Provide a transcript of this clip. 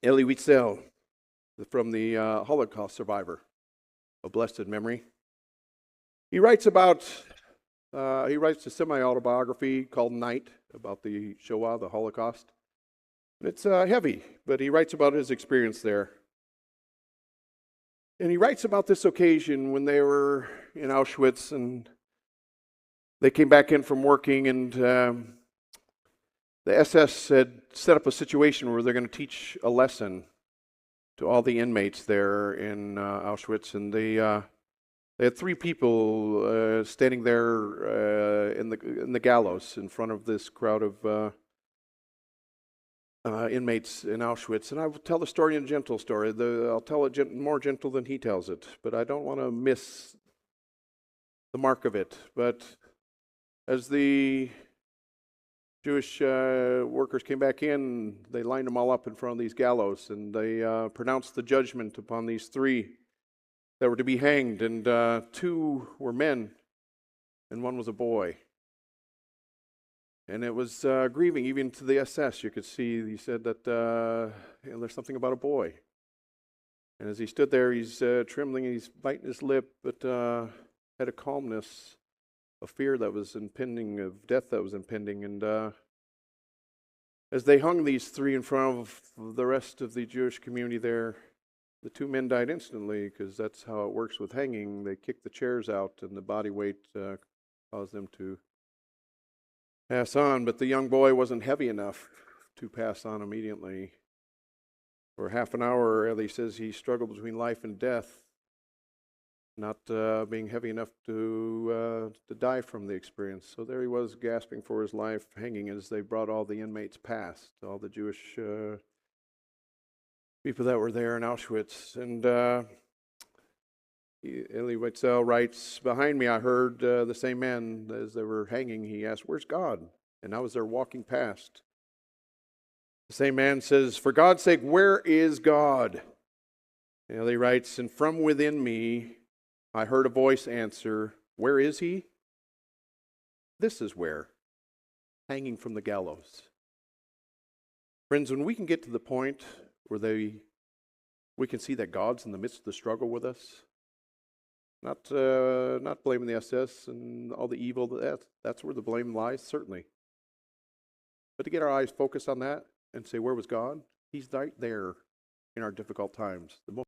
Elie Wiesel, from the Holocaust survivor of blessed memory. He writes a semi-autobiography called Night about the Shoah, the Holocaust. It's heavy, but he writes about his experience there. And he writes about this occasion when they were in Auschwitz and they came back in from working, and the SS had set up a situation where they're going to teach a lesson to all the inmates there in Auschwitz. And they had three people standing there in the gallows in front of this crowd of inmates in Auschwitz. And I will tell the story in a gentle story. I'll tell it more gentle than he tells it, but I don't want to miss the mark of it. But as the Jewish workers came back in, they lined them all up in front of these gallows, and they pronounced the judgment upon these three that were to be hanged. And two were men, and one was a boy. And it was grieving, even to the SS. You could see, he said that there's something about a boy. And as he stood there, he's trembling, he's biting his lip, but had a calmness, a fear that was impending, of death that was impending. And as they hung these three in front of the rest of the Jewish community there, the two men died instantly, because that's how it works with hanging. They kick the chairs out, and the body weight caused them to pass on. But the young boy wasn't heavy enough to pass on immediately. For half an hour, Elie says he struggled between life and death, not being heavy enough to die from the experience. So there he was, gasping for his life, hanging as they brought all the inmates past, all the Jewish people that were there in Auschwitz. And Elie Wiesel writes, "Behind me I heard the same man, as they were hanging, he asked, 'Where's God?' And I was there walking past. The same man says, 'For God's sake, where is God?' And Elie writes, 'And from within me I heard a voice answer, where is he? This is where, hanging from the gallows.'" Friends, when we can get to the point where we can see that God's in the midst of the struggle with us, not blaming the SS and all the evil, that's where the blame lies, certainly. But to get our eyes focused on that and say, where was God? He's right there in our difficult times. The most